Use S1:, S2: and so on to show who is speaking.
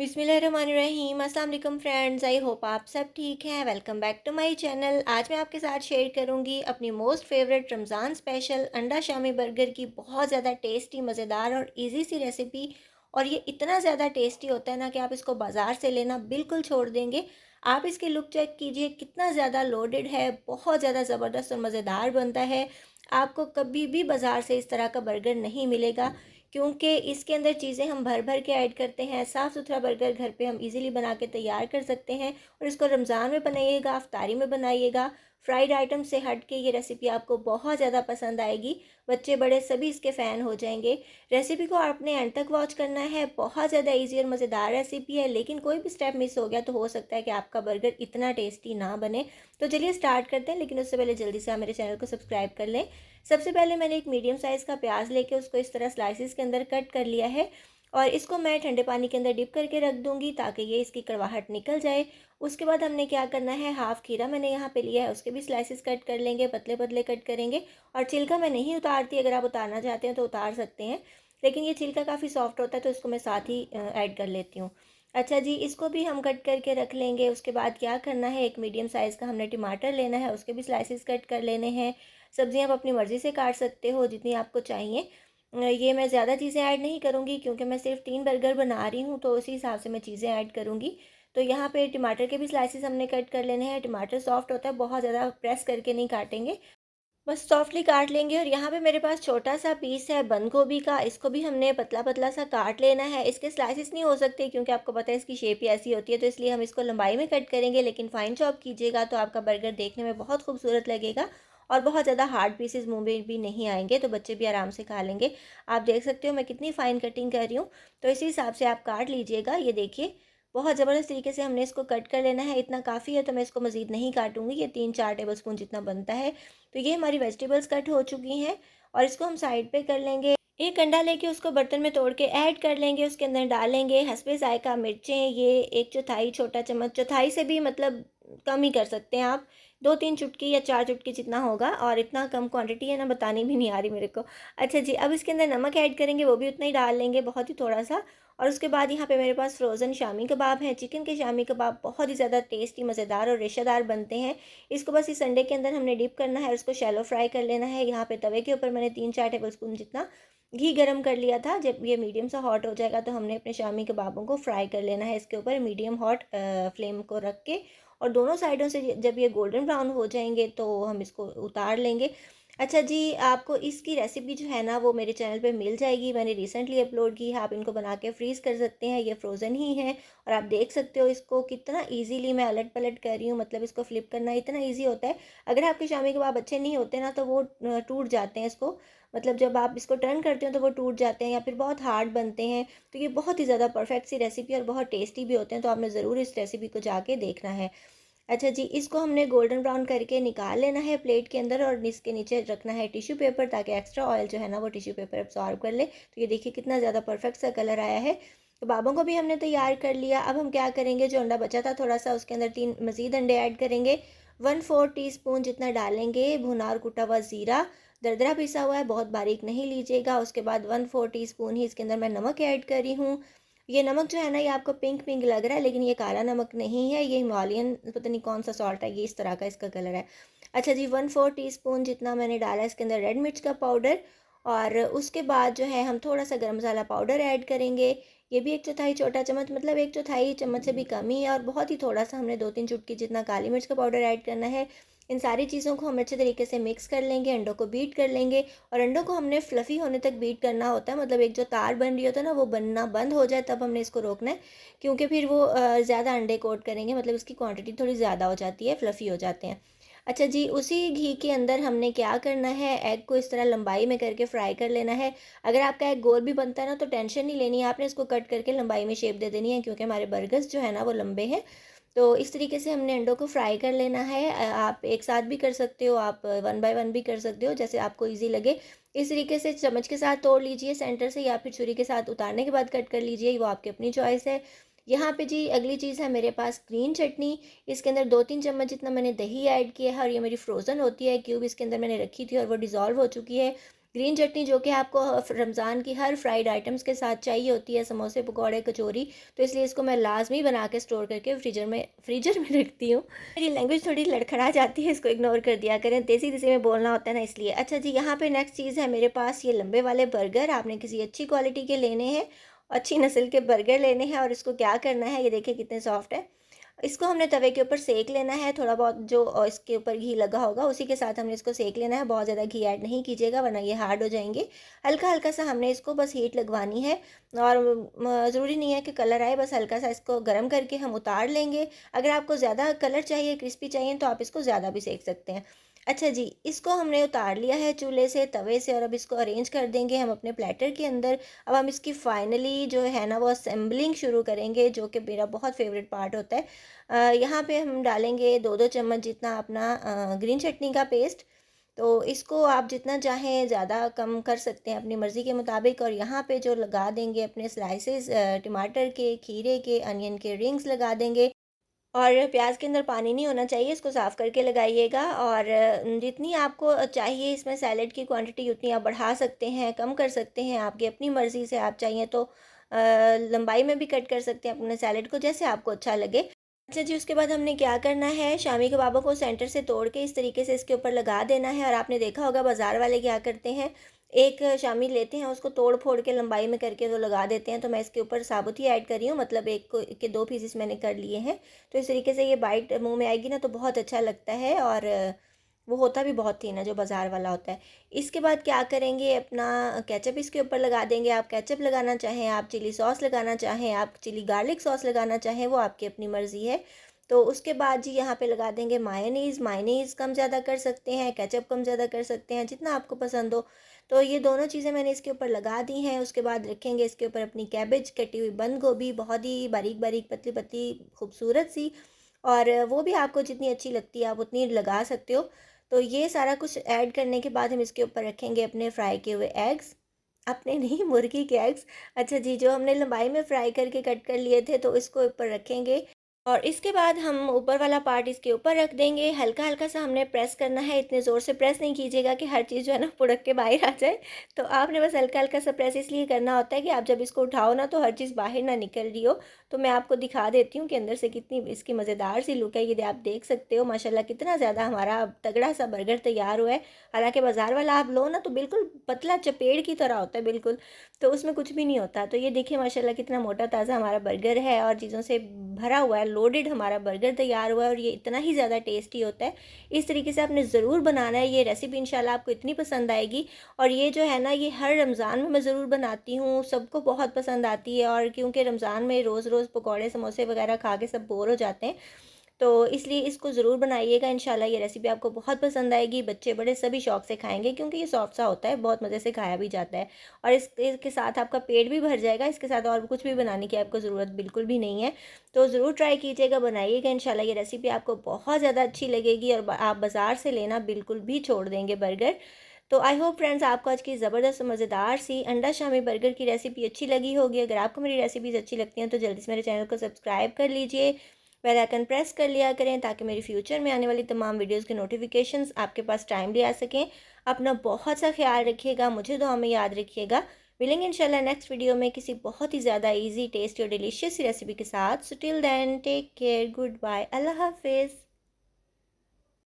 S1: बिस्मिल्लाहिर्रहमानिर्रहीम। अस्सलाम वालेकुम फ्रेंड्स, आई होप आप सब ठीक हैं। Welcome back to my channel. आज मैं आपके साथ शेयर करूंगी अपनी मोस्ट फेवरेट रमज़ान स्पेशल अंडा शामी बर्गर की बहुत ज़्यादा टेस्टी, मज़ेदार और इजी सी रेसिपी। और ये इतना ज़्यादा टेस्टी होता है ना कि आप इसको बाज़ार से लेना बिल्कुल छोड़ देंगे। आप इसकी लुक चेक कीजिए, कितना ज़्यादा लोडेड है, बहुत ज़्यादा ज़बरदस्त और मज़ेदार बनता है। आपको कभी भी बाज़ार से इस तरह का बर्गर नहीं मिलेगा, क्योंकि इसके अंदर चीज़ें हम भर भर के ऐड करते हैं। साफ़ सुथरा बर्गर घर पे हम इजीली बना के तैयार कर सकते हैं। और इसको रमज़ान में बनाइएगा, अफ्तारी में बनाइएगा। फ्राइड आइटम से हट के ये रेसिपी आपको बहुत ज़्यादा पसंद आएगी। बच्चे बड़े सभी इसके फ़ैन हो जाएंगे। रेसिपी को आपने एंड तक वॉच करना है। बहुत ज़्यादा ईजी और मज़ेदार रेसिपी है, लेकिन कोई भी स्टेप मिस हो गया तो हो सकता है कि आपका बर्गर इतना टेस्टी ना बने। तो चलिए स्टार्ट करते हैं, लेकिन उससे पहले जल्दी से आप मेरे चैनल को सब्सक्राइब कर लें। सबसे पहले मैंने एक मीडियम साइज़ का प्याज लेके उसको इस तरह स्लाइसिस के अंदर कट कर लिया है। और इसको मैं ठंडे पानी के अंदर डिप करके रख दूंगी ताकि ये इसकी कड़वाहट निकल जाए। उसके बाद हमने क्या करना है, हाफ़ खीरा मैंने यहाँ पे लिया है, उसके भी स्लाइसिस कट कर लेंगे, पतले पतले कट करेंगे। और छिलका मैं नहीं उतारती, अगर आप उतारना चाहते हैं तो उतार सकते हैं, लेकिन ये छिलका काफ़ी सॉफ्ट होता है तो इसको मैं साथ ही ऐड कर लेती हूँ। अच्छा जी, इसको भी हम कट करके रख लेंगे। उसके बाद क्या करना है, एक मीडियम साइज़ का हमने टमाटर लेना है, उसके भी स्लाइसिस कट कर लेने हैं। सब्ज़ियाँ आप अपनी मर्ज़ी से काट सकते हो जितनी आपको चाहिए। ये मैं ज़्यादा चीज़ें ऐड नहीं करूँगी क्योंकि मैं सिर्फ 3 बर्गर बना रही हूँ, तो उसी हिसाब से मैं चीज़ें ऐड करूँगी। तो यहाँ पे टमाटर के भी स्लाइसेस हमने कट कर लेने हैं। टमाटर सॉफ्ट होता है, बहुत ज़्यादा प्रेस करके नहीं काटेंगे, बस सॉफ्टली काट लेंगे। और यहाँ पे मेरे पास छोटा सा पीस है बंद गोभी का, इसको भी हमने पतला पतला सा काट लेना है। इसके स्लाइसेस नहीं हो सकते क्योंकि आपको पता है इसकी शेप ही ऐसी होती है, तो इसलिए हम इसको लंबाई में कट करेंगे, लेकिन फाइन चॉप कीजिएगा तो आपका बर्गर देखने में बहुत खूबसूरत लगेगा। और बहुत ज़्यादा हार्ड पीसेस मुंह में भी नहीं आएंगे, तो बच्चे भी आराम से खा लेंगे। आप देख सकते हो मैं कितनी फ़ाइन कटिंग कर रही हूँ, तो इसी हिसाब से आप काट लीजिएगा। ये देखिए, बहुत ज़बरदस्त तरीके से हमने इसको कट कर लेना है। इतना काफ़ी है, तो मैं इसको मज़ीद नहीं काटूंगी, ये 3-4 टेबल स्पून जितना बनता है। तो ये हमारी वेजिटेबल्स कट हो चुकी हैं और इसको हम साइड पे कर लेंगे। एक अंडा लेके उसको बर्तन में तोड़ के ऐड कर लेंगे, उसके अंदर डालेंगे हस्बे ज़ायक़ा मिर्चें, ये 1/4 छोटा चम्मच, चौथाई से भी मतलब कम ही कर सकते हैं आप, 2-3 चुटकी या 4 चुटकी जितना होगा। और इतना कम क्वांटिटी है ना, बतानी भी नहीं आ रही मेरे को। अच्छा जी, अब इसके अंदर नमक ऐड करेंगे, वो भी उतना ही डाल लेंगे, बहुत ही थोड़ा सा। और उसके बाद यहाँ पे मेरे पास फ्रोज़न शामी कबाब हैं। चिकन के शामी कबाब बहुत ही ज़्यादा टेस्टी, मज़ेदार और रेशेदार बनते हैं। इसको बस इस अंडे के अंदर हमने डिप करना है और उसको शैलो फ्राई कर लेना है। यहाँ पे तवे के ऊपर मैंने 3-4 टेबलस्पून जितना घी गरम कर लिया था। जब ये मीडियम सा हॉट हो जाएगा तो हमने अपने शामी कबाबों को फ्राई कर लेना है इसके ऊपर मीडियम हॉट फ्लेम को रख के। और दोनों साइडों से जब ये गोल्डन ब्राउन हो जाएंगे तो हम इसको उतार लेंगे। अच्छा जी, आपको इसकी रेसिपी जो है ना वो मेरे चैनल पे मिल जाएगी, मैंने रिसेंटली अपलोड की है। आप इनको बना के फ्रीज़ कर सकते हैं, ये फ्रोज़न ही है। और आप देख सकते हो इसको कितना इजीली मैं अलट पलट कर रही हूँ, मतलब इसको फ्लिप करना इतना इजी होता है। अगर आपके शामी कबाब अच्छे नहीं होते ना तो वो टूट जाते हैं इसको, मतलब जब आप इसको टर्न करते हो तो वो टूट जाते हैं या फिर बहुत हार्ड बनते हैं। तो ये बहुत ही ज़्यादा परफेक्ट सी रेसिपी और बहुत टेस्टी भी होते हैं, तो आपने ज़रूर इस रेसिपी को जाके देखना है। अच्छा जी, इसको हमने गोल्डन ब्राउन करके निकाल लेना है प्लेट के अंदर और इसके नीचे रखना है टिश्यू पेपर, ताकि एक्स्ट्रा ऑयल जो है ना वो टिश्यू पेपर एब्जॉर्ब कर ले। तो ये देखिए कितना ज़्यादा परफेक्ट सा कलर आया है। कबाबों को भी हमने तैयार कर लिया। अब हम क्या करेंगे, जो अंडा बचा था थोड़ा सा, उसके अंदर 3 मज़ीद अंडे ऐड करेंगे। 1/4 टीस्पून जितना डालेंगे भुना और कुटा हुआ ज़ीरा, दरदरा पिसा हुआ है, बहुत बारीक नहीं लीजिएगा। उसके बाद 1/4 टीस्पून ही इसके अंदर मैं नमक ऐड कर रही हूँ। ये नमक जो है ना, ये आपको पिंक पिंक लग रहा है, लेकिन ये काला नमक नहीं है, ये हिमालयन पता नहीं कौन सा सॉल्ट है, ये इस तरह का इसका कलर है। अच्छा जी, 1/4 टीस्पून जितना मैंने डाला इसके अंदर रेड मिर्च का पाउडर। और उसके बाद जो है हम थोड़ा सा गरम मसाला पाउडर ऐड करेंगे, ये भी 1/4 छोटा चम्मच, मतलब 1/4 चम्मच से भी कम ही है। और बहुत ही थोड़ा सा हमने 2-3 चुटकी जितना काली मिर्च का पाउडर ऐड करना है। इन सारी चीज़ों को हम अच्छे तरीके से मिक्स कर लेंगे, अंडों को बीट कर लेंगे। और अंडों को हमने फ्लफ़ी होने तक बीट करना होता है, मतलब एक जो तार बन रही होता है ना वो बनना बंद हो जाए तब हमने इसको रोकना है, क्योंकि फिर वो ज़्यादा अंडे कोट करेंगे, मतलब इसकी क्वांटिटी थोड़ी ज़्यादा हो जाती है, फ्लफ़ी हो जाते हैं। अच्छा जी, उसी घी के अंदर हमने क्या करना है, एग को इस तरह लंबाई में करके फ्राई कर लेना है। अगर आपका एग गोल भी बनता है ना तो टेंशन नहीं लेनी है, आपने इसको कट करके लंबाई में शेप दे देनी है, क्योंकि हमारे बर्गर्स जो है ना वो लंबे हैं। तो इस तरीके से हमने अंडों को फ्राई कर लेना है। आप एक साथ भी कर सकते हो, आप 1 बाय 1 भी कर सकते हो, जैसे आपको ईज़ी लगे। इस तरीके से चम्मच के साथ तोड़ लीजिए सेंटर से, या फिर छुरी के साथ उतारने के बाद कट कर लीजिए, वो आपकी अपनी चॉइस है। यहाँ पे जी अगली चीज़ है मेरे पास ग्रीन चटनी। इसके अंदर 2-3 चम्मच जितना मैंने दही ऐड किया है, और ये मेरी फ्रोज़न होती है क्यूब, इसके अंदर मैंने रखी थी और वो डिज़ोल्व हो चुकी है। ग्रीन चटनी जो कि आपको रमज़ान की हर फ्राइड आइटम्स के साथ चाहिए होती है, समोसे, पकौड़े, कचौरी। तो इसलिए इसको मैं लाज़मी बना के स्टोर करके फ्रीज़र में रखती हूँ। मेरी लैंग्वेज थोड़ी लड़खड़ा जाती है, इसको इग्नोर कर दिया करें, देसी-देसी में बोलना होता है ना इसलिए। अच्छा जी, यहाँ पे नेक्स्ट चीज़ है मेरे पास ये लंबे वाले बर्गर। आपने किसी अच्छी क्वालिटी के लेने हैं, अच्छी नस्ल के बर्गर लेने हैं और इसको क्या करना है, ये देखिए कितने सॉफ्ट है। इसको हमने तवे के ऊपर सेक लेना है, थोड़ा बहुत जो इसके ऊपर घी लगा होगा उसी के साथ हमने इसको सेक लेना है। बहुत ज़्यादा घी ऐड नहीं कीजिएगा वरना ये हार्ड हो जाएँगे। हल्का-हल्का सा हमने इसको बस हीट लगवानी है और ज़रूरी नहीं है कि कलर आए, बस हल्का सा इसको गरम करके हम उतार लेंगे। अगर आपको ज़्यादा कलर चाहिए, क्रिस्पी चाहिए तो आप इसको ज़्यादा भी सेक सकते हैं। अच्छा जी, इसको हमने उतार लिया है चूल्हे से, तवे से और अब इसको अरेंज कर देंगे हम अपने प्लेटर के अंदर। अब हम इसकी फाइनली जो है ना वो असेंबलिंग शुरू करेंगे, जो कि मेरा बहुत फ़ेवरेट पार्ट होता है। यहाँ पे हम डालेंगे 2-2 चम्मच जितना अपना ग्रीन चटनी का पेस्ट। तो इसको आप जितना चाहें ज़्यादा कम कर सकते हैं अपनी मर्ज़ी के मुताबिक। और यहाँ पे जो लगा देंगे अपने स्लाइसेस टमाटर के, खीरे के, अनियन के रिंग्स लगा देंगे। और प्याज के अंदर पानी नहीं होना चाहिए, इसको साफ़ करके लगाइएगा। और जितनी आपको चाहिए इसमें सैलेड की क्वांटिटी उतनी आप बढ़ा सकते हैं, कम कर सकते हैं, आपकी अपनी मर्ज़ी से। आप चाहिए तो लंबाई में भी कट कर सकते हैं अपने सैलेड को, जैसे आपको अच्छा लगे। अच्छा जी, उसके बाद हमने क्या करना है, शामी कबाबों को सेंटर से तोड़ के इस तरीके से इसके ऊपर लगा देना है। और आपने देखा होगा बाज़ार वाले क्या करते हैं, एक शामी लेते हैं, उसको तोड़-फोड़ के लंबाई में करके तो लगा देते हैं। तो मैं इसके ऊपर साबुत ही ऐड कर रही हूँ, मतलब एक को के 2 पीसेस मैंने कर लिए हैं। तो इस तरीके से ये बाइट मुँह में आएगी ना तो बहुत अच्छा लगता है। और वो होता भी बहुत थी ना जो बाज़ार वाला होता है। इसके बाद क्या करेंगे, अपना केचप इसके ऊपर लगा देंगे। आप केचप लगाना चाहें, आप चिली सॉस लगाना चाहें, आप चिली गार्लिक सॉस लगाना चाहें, वो आपकी अपनी मर्ज़ी है। तो उसके बाद जी यहाँ पे लगा देंगे मायोनीज़। मायोनीज़ कम ज़्यादा कर सकते हैं, केचप कम ज़्यादा कर सकते हैं, जितना आपको पसंद हो। तो ये दोनों चीज़ें मैंने इसके ऊपर लगा दी हैं। उसके बाद रखेंगे इसके ऊपर अपनी कैबेज, कटी हुई बंद गोभी, बहुत ही बारीक-बारीक, पतली-पतली, खूबसूरत सी। और वो भी आपको जितनी अच्छी लगती है आप उतनी लगा सकते हो। तो ये सारा कुछ ऐड करने के बाद हम इसके ऊपर रखेंगे अपने फ्राई किए हुए एग्स। अपने नहीं, मुर्गी के एग्स। अच्छा जी, जो हमने लंबाई में फ्राई करके कट कर लिए थे तो इसको ऊपर रखेंगे। और इसके बाद हम ऊपर वाला पार्ट इसके ऊपर रख देंगे। हल्का-हल्का सा हमने प्रेस करना है, इतने ज़ोर से प्रेस नहीं कीजिएगा कि हर चीज़ जो है ना पुड़क के बाहर आ जाए। तो आपने बस हल्का-हल्का सा प्रेस इसलिए करना होता है कि आप जब इसको उठाओ ना तो हर चीज़ बाहर ना निकल रही हो। तो मैं आपको दिखा देती हूँ कि अंदर से कितनी इसकी मज़ेदार सी लुक है। ये आप देख सकते हो माशाल्लाह कितना ज़्यादा हमारा तगड़ा सा बर्गर तैयार हुआ है। हालाँकि बाज़ार वाला आप लो ना तो बिल्कुल पतला चपेड़ की तरह होता है बिल्कुल, तो उसमें कुछ भी नहीं होता। तो ये देखिए माशाल्लाह कितना मोटा ताज़ा हमारा बर्गर है और चीज़ों से भरा हुआ है, लोडेड हमारा बर्गर तैयार हुआ है और ये इतना ही ज़्यादा टेस्टी होता है। इस तरीके से आपने ज़रूर बनाना है, ये रेसिपी इंशाल्लाह आपको इतनी पसंद आएगी। और ये जो है ना ये हर रमज़ान में मैं ज़रूर बनाती हूँ, सबको बहुत पसंद आती है। और क्योंकि रमज़ान में रोज़-रोज़ पकौड़े, समोसे वगैरह खा के सब बोर हो जाते हैं, तो इसलिए इसको ज़रूर बनाइएगा। इंशाल्लाह ये रेसिपी आपको बहुत पसंद आएगी। बच्चे बड़े सभी शौक से खाएँगे क्योंकि ये सॉफ्ट सा होता है, बहुत मज़े से खाया भी जाता है। और इसके साथ आपका पेट भी भर जाएगा, इसके साथ और कुछ भी बनाने की आपको ज़रूरत बिल्कुल भी नहीं है। तो ज़रूर ट्राई कीजिएगा, बनाइएगा, इंशाल्लाह ये रेसिपी आपको बहुत ज़्यादा अच्छी लगेगी और ब आप बाज़ार से लेना बिल्कुल भी छोड़ देंगे बर्गर। तो आई होप फ्रेंड्स आपको आज की ज़बरदस्त मज़ेदार सी अंडा शामी बर्गर की रेसिपी अच्छी लगी होगी। अगर आपको मेरी रेसिपीज़ अच्छी लगती हैं तो जल्दी से मेरे चैनल को सब्सक्राइब कर लीजिए, बेल आइकन प्रेस कर लिया करें ताकि मेरी फ्यूचर में आने वाली तमाम वीडियोज़ के नोटिफिकेशंस आपके पास टाइमली आ सकें। अपना बहुत सा ख्याल रखिएगा, मुझे दुआ में याद रखिएगा। मिलेंगे इंशाल्लाह नेक्स्ट वीडियो में किसी बहुत ही ज़्यादा ईजी, टेस्टी और डिलीशियस सी रेसिपी के साथ। So till then take care, goodbye, अल्लाह हाफिज़।